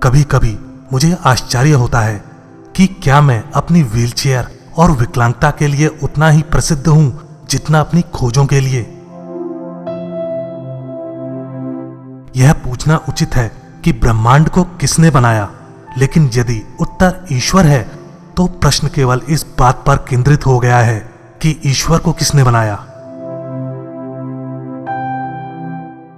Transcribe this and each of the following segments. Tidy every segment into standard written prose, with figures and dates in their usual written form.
कभी कभी मुझे आश्चर्य होता है कि क्या मैं अपनी व्हीलचेयर और विकलांगता के लिए उतना ही प्रसिद्ध हूं जितना अपनी खोजों के लिए। यह पूछना उचित है कि ब्रह्मांड को किसने बनाया, लेकिन यदि उत्तर ईश्वर है तो प्रश्न केवल इस बात पर केंद्रित हो गया है कि ईश्वर को किसने बनाया।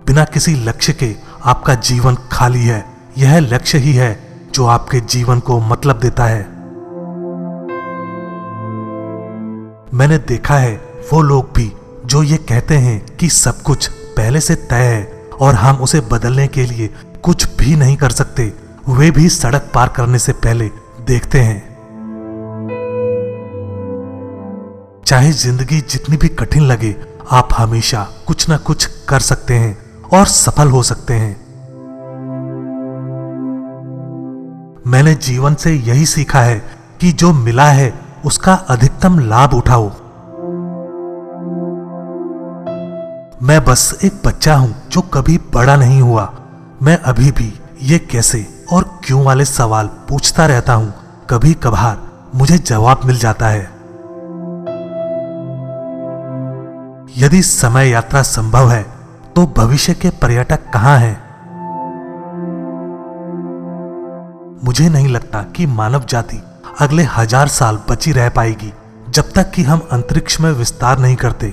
बिना किसी लक्ष्य के आपका जीवन खाली है। यह लक्ष्य ही है जो आपके जीवन को मतलब देता है। मैंने देखा है वो लोग भी जो ये कहते हैं कि सब कुछ पहले से तय है और हम उसे बदलने के लिए कुछ भी नहीं कर सकते, वे भी सड़क पार करने से पहले देखते हैं। चाहे जिंदगी जितनी भी कठिन लगे, आप हमेशा कुछ ना कुछ कर सकते हैं और सफल हो सकते हैं। मैंने जीवन से यही सीखा है कि जो मिला है उसका अधिकतम लाभ उठाओ। मैं बस एक बच्चा हूं जो कभी बड़ा नहीं हुआ। मैं अभी भी ये कैसे और क्यों वाले सवाल पूछता रहता हूं। कभी कभार मुझे जवाब मिल जाता है। यदि समय यात्रा संभव है तो भविष्य के पर्यटक कहां हैं? मुझे नहीं लगता कि मानव जाति अगले 1000 साल बची रह पाएगी जब तक कि हम अंतरिक्ष में विस्तार नहीं करते।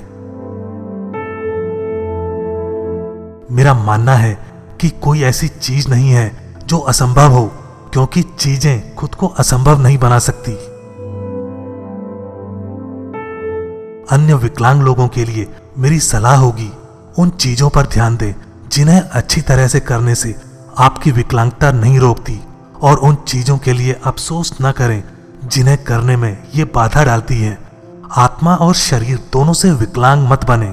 मेरा मानना है कि कोई ऐसी चीज नहीं है जो असंभव हो, क्योंकि चीजें खुद को असंभव नहीं बना सकती। अन्य विकलांग लोगों के लिए मेरी सलाह होगी, उन चीजों पर ध्यान दें जिन्हें अच्छी तरह से करने से आपकी विकलांगता नहीं रोकती, और उन चीजों के लिए अफसोस न करें जिन्हें करने में ये बाधा डालती है। आत्मा और शरीर दोनों से विकलांग मत बने।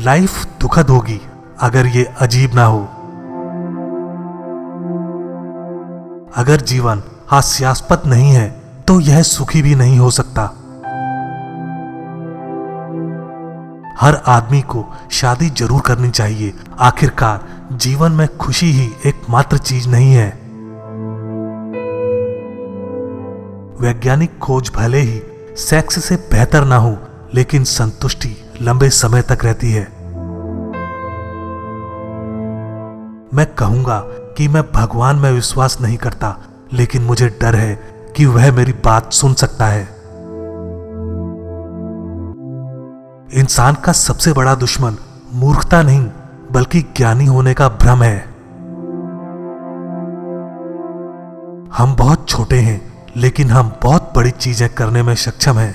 लाइफ दुखद होगी अगर ये अजीब ना हो। अगर जीवन हास्यास्पद नहीं है तो यह सुखी भी नहीं हो सकता। हर आदमी को शादी जरूर करनी चाहिए। आखिरकार जीवन में खुशी ही एकमात्र चीज नहीं है। वैज्ञानिक खोज भले ही सेक्स से बेहतर ना हो, लेकिन संतुष्टि लंबे समय तक रहती है। मैं कहूंगा कि मैं भगवान में विश्वास नहीं करता, लेकिन मुझे डर है कि वह मेरी बात सुन सकता है। इंसान का सबसे बड़ा दुश्मन मूर्खता नहीं बल्कि ज्ञानी होने का भ्रम है। हम बहुत छोटे हैं, लेकिन हम बहुत बड़ी चीजें करने में सक्षम हैं।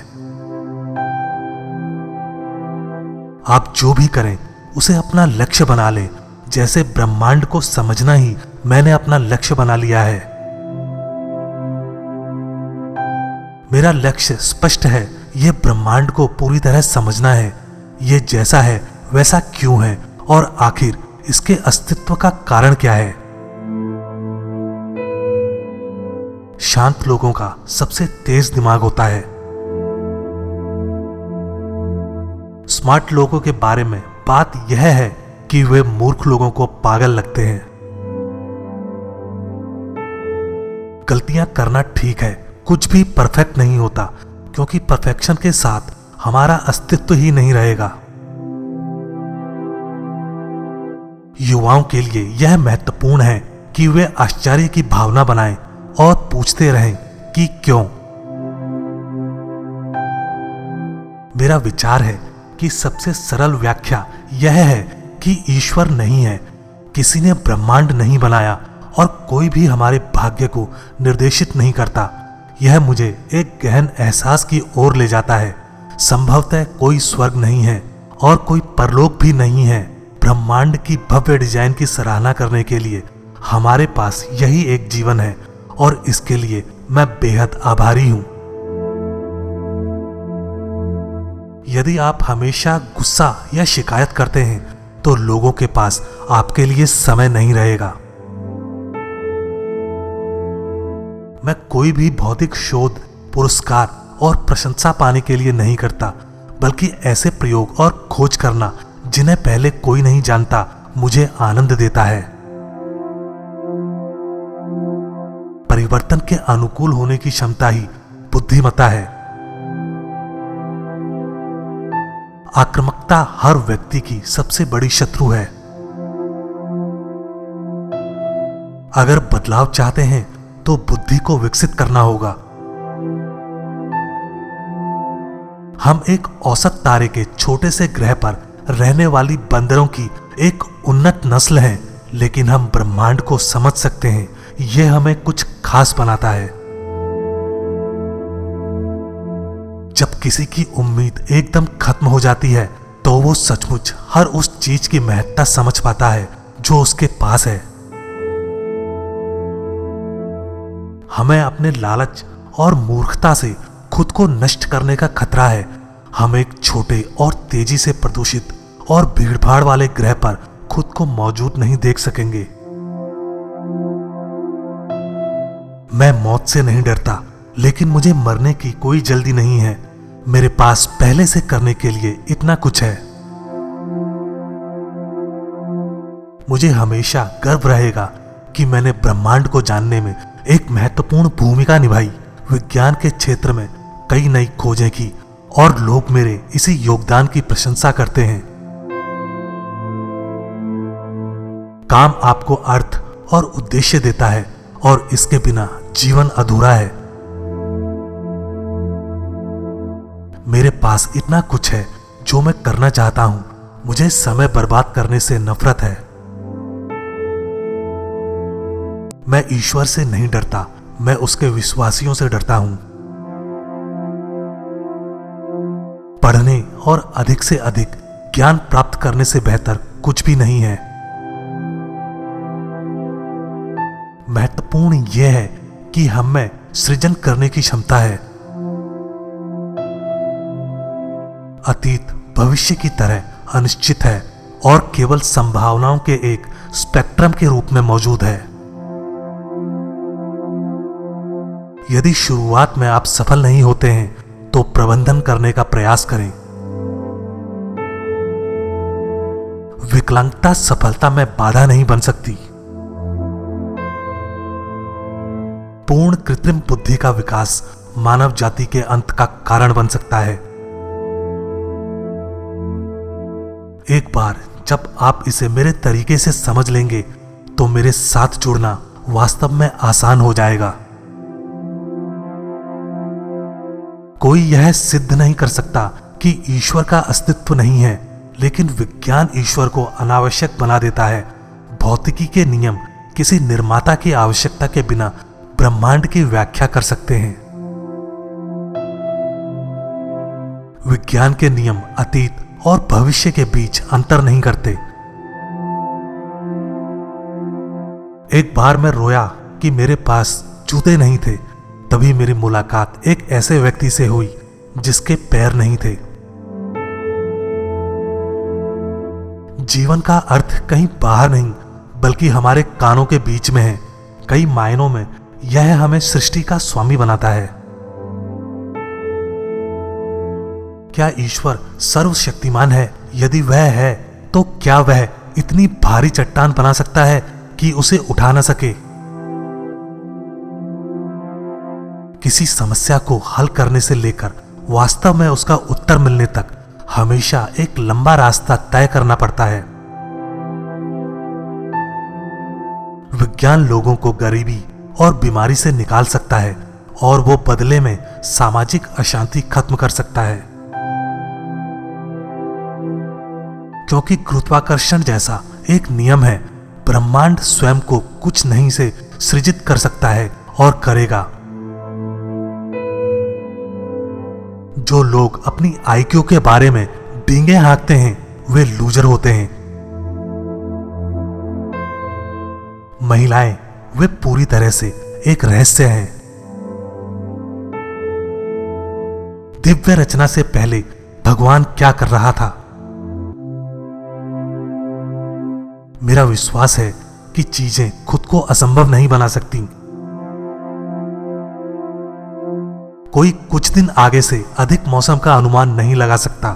आप जो भी करें उसे अपना लक्ष्य बना लें। जैसे ब्रह्मांड को समझना ही मैंने अपना लक्ष्य बना लिया है। मेरा लक्ष्य स्पष्ट है, यह ब्रह्मांड को पूरी तरह समझना है। यह जैसा है वैसा क्यों है और आखिर इसके अस्तित्व का कारण क्या है। शांत लोगों का सबसे तेज दिमाग होता है। स्मार्ट लोगों के बारे में बात यह है कि वे मूर्ख लोगों को पागल लगते हैं। गलतियां करना ठीक है, कुछ भी परफेक्ट नहीं होता, क्योंकि परफेक्शन के साथ हमारा अस्तित्व ही नहीं रहेगा। युवाओं के लिए यह महत्वपूर्ण है कि वे आश्चर्य की भावना बनाएं और पूछते रहें कि क्यों। मेरा विचार है कि सबसे सरल व्याख्या यह है कि ईश्वर नहीं है, किसी ने ब्रह्मांड नहीं बनाया और कोई भी हमारे भाग्य को निर्देशित नहीं करता। यह मुझे एक गहन एहसास की ओर ले जाता है। संभवतः कोई स्वर्ग नहीं है और कोई परलोक भी नहीं है। ब्रह्मांड की भव्य डिजाइन की सराहना करने के लिए हमारे पास यही एक जीवन है और इसके लिए मैं बेहद आभारी हूं। यदि आप हमेशा गुस्सा या शिकायत करते हैं तो लोगों के पास आपके लिए समय नहीं रहेगा। मैं कोई भी भौतिक शोध, पुरस्कार और प्रशंसा पाने के लिए नहीं करता, बल्कि ऐसे प्रयोग और खोज करना जिन्हें पहले कोई नहीं जानता मुझे आनंद देता है। परिवर्तन के अनुकूल होने की क्षमता ही बुद्धिमत्ता है। आक्रामकता हर व्यक्ति की सबसे बड़ी शत्रु है। अगर बदलाव चाहते हैं तो बुद्धि को विकसित करना होगा। हम एक औसत तारे के छोटे से ग्रह पर रहने वाली बंदरों की एक उन्नत नस्ल हैं, लेकिन हम ब्रह्मांड को समझ सकते हैं। यह हमें कुछ खास बनाता है। जब किसी की उम्मीद एकदम खत्म हो जाती है तो वो सचमुच हर उस चीज की महत्ता समझ पाता है जो उसके पास है। हमें अपने लालच और मूर्खता से खुद को नष्ट करने का खतरा है। हम एक छोटे और तेजी से प्रदूषित और भीड़भाड़ वाले ग्रह पर खुद को मौजूद नहीं देख सकेंगे। मैं मौत से नहीं डरता, लेकिन मुझे मरने की कोई जल्दी नहीं है। मेरे पास पहले से करने के लिए इतना कुछ है। मुझे हमेशा गर्व रहेगा कि मैंने ब्रह्मांड को जानने में एक महत्वपूर्ण भूमिका निभाई। विज्ञान के क्षेत्र में कई नई खोजें की और लोग मेरे इसी योगदान की प्रशंसा करते हैं। काम आपको अर्थ और उद्देश्य देता है और इसके बिना जीवन अधूरा है। मेरे पास इतना कुछ है जो मैं करना चाहता हूं। मुझे समय बर्बाद करने से नफरत है। मैं ईश्वर से नहीं डरता, मैं उसके विश्वासियों से डरता हूं। पढ़ने और अधिक से अधिक ज्ञान प्राप्त करने से बेहतर कुछ भी नहीं है। महत्वपूर्ण यह है कि हम में सृजन करने की क्षमता है। अतीत भविष्य की तरह अनिश्चित है और केवल संभावनाओं के एक स्पेक्ट्रम के रूप में मौजूद है। यदि शुरुआत में आप सफल नहीं होते हैं तो प्रबंधन करने का प्रयास करें। विकलांगता सफलता में बाधा नहीं बन सकती। पूर्ण कृत्रिम बुद्धि का विकास मानव जाति के अंत का कारण बन सकता है। एक बार जब आप इसे मेरे तरीके से समझ लेंगे तो मेरे साथ जुड़ना वास्तव में आसान हो जाएगा। कोई यह सिद्ध नहीं कर सकता कि ईश्वर का अस्तित्व नहीं है, लेकिन विज्ञान ईश्वर को अनावश्यक बना देता है। भौतिकी के नियम किसी निर्माता की आवश्यकता के बिना ब्रह्मांड की व्याख्या कर सकते हैं। विज्ञान के नियम अतीत और भविष्य के बीच अंतर नहीं करते। एक बार मैं रोया कि मेरे पास जूते नहीं थे। तभी मेरी मुलाकात एक ऐसे व्यक्ति से हुई जिसके पैर नहीं थे। जीवन का अर्थ कहीं बाहर नहीं बल्कि हमारे कानों के बीच में है। कई मायनों में यह हमें सृष्टि का स्वामी बनाता है। क्या ईश्वर सर्वशक्तिमान है? यदि वह है तो क्या वह इतनी भारी चट्टान बना सकता है कि उसे उठा न सके? किसी समस्या को हल करने से लेकर वास्तव में उसका उत्तर मिलने तक हमेशा एक लंबा रास्ता तय करना पड़ता है। विज्ञान लोगों को गरीबी और बीमारी से निकाल सकता है और वो बदले में सामाजिक अशांति खत्म कर सकता है। क्योंकि गुरुत्वाकर्षण जैसा एक नियम है, ब्रह्मांड स्वयं को कुछ नहीं से सृजित कर सकता है और करेगा। जो लोग अपनी आईक्यू के बारे में डींगे हाँकते हैं वे लूजर होते हैं। महिलाएं वे पूरी तरह से एक रहस्य हैं। दिव्य रचना से पहले भगवान क्या कर रहा था? मेरा विश्वास है कि चीजें खुद को असंभव नहीं बना सकती। कोई कुछ दिन आगे से अधिक मौसम का अनुमान नहीं लगा सकता।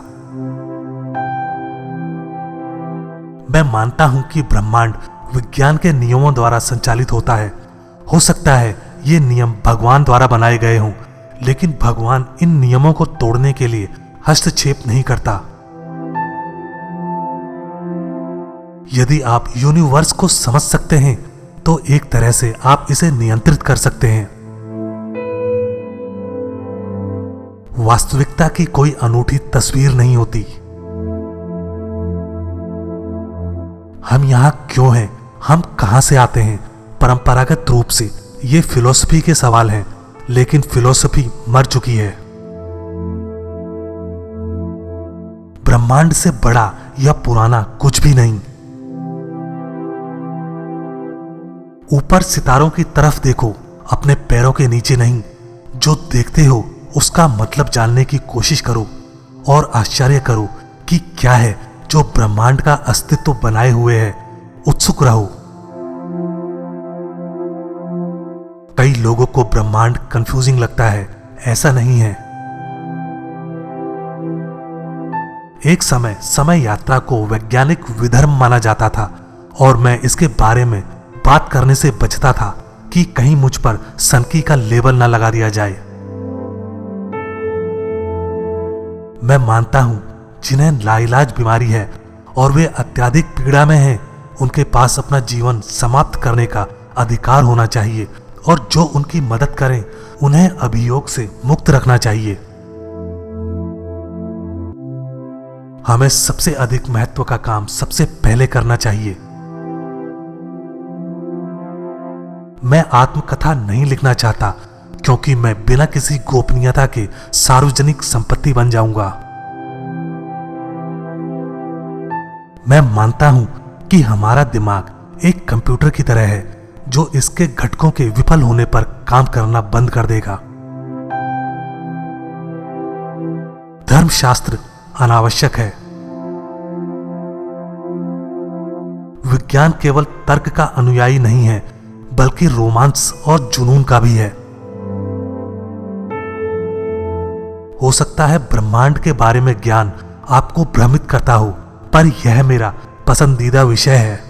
मैं मानता हूं कि ब्रह्मांड विज्ञान के नियमों द्वारा संचालित होता है। हो सकता है ये नियम भगवान द्वारा बनाए गए हों, लेकिन भगवान इन नियमों को तोड़ने के लिए हस्तक्षेप नहीं करता। यदि आप यूनिवर्स को समझ सकते हैं तो एक तरह से आप इसे नियंत्रित कर सकते हैं। वास्तविकता की कोई अनूठी तस्वीर नहीं होती। हम यहां क्यों हैं, हम कहां से आते हैं? परंपरागत रूप से ये फिलॉसफी के सवाल हैं, लेकिन फिलॉसफी मर चुकी है। ब्रह्मांड से बड़ा या पुराना कुछ भी नहीं। ऊपर सितारों की तरफ देखो, अपने पैरों के नीचे नहीं। जो देखते हो उसका मतलब जानने की कोशिश करो और आश्चर्य करो कि क्या है जो ब्रह्मांड का अस्तित्व बनाए हुए है। उत्सुक रहो। कई लोगों को ब्रह्मांड कंफ्यूजिंग लगता है, ऐसा नहीं है। एक समय यात्रा को वैज्ञानिक विधर्म माना जाता था और मैं इसके बारे में बात करने से बचता था कि कहीं मुझ पर सनकी का लेबल ना लगा दिया जाए। मैं मानता हूं जिन्हें लाइलाज बीमारी है और वे अत्यधिक पीड़ा में हैं, उनके पास अपना जीवन समाप्त करने का अधिकार होना चाहिए और जो उनकी मदद करें उन्हें अभियोग से मुक्त रखना चाहिए। हमें सबसे अधिक महत्व का काम सबसे पहले करना चाहिए। मैं आत्मकथा नहीं लिखना चाहता क्योंकि मैं बिना किसी गोपनीयता के सार्वजनिक संपत्ति बन जाऊंगा। मैं मानता हूं कि हमारा दिमाग एक कंप्यूटर की तरह है जो इसके घटकों के विफल होने पर काम करना बंद कर देगा। धर्मशास्त्र अनावश्यक है। विज्ञान केवल तर्क का अनुयायी नहीं है, बल्कि रोमांस और जुनून का भी है। हो सकता है ब्रह्मांड के बारे में ज्ञान आपको भ्रमित करता हो, पर यह मेरा पसंदीदा विषय है।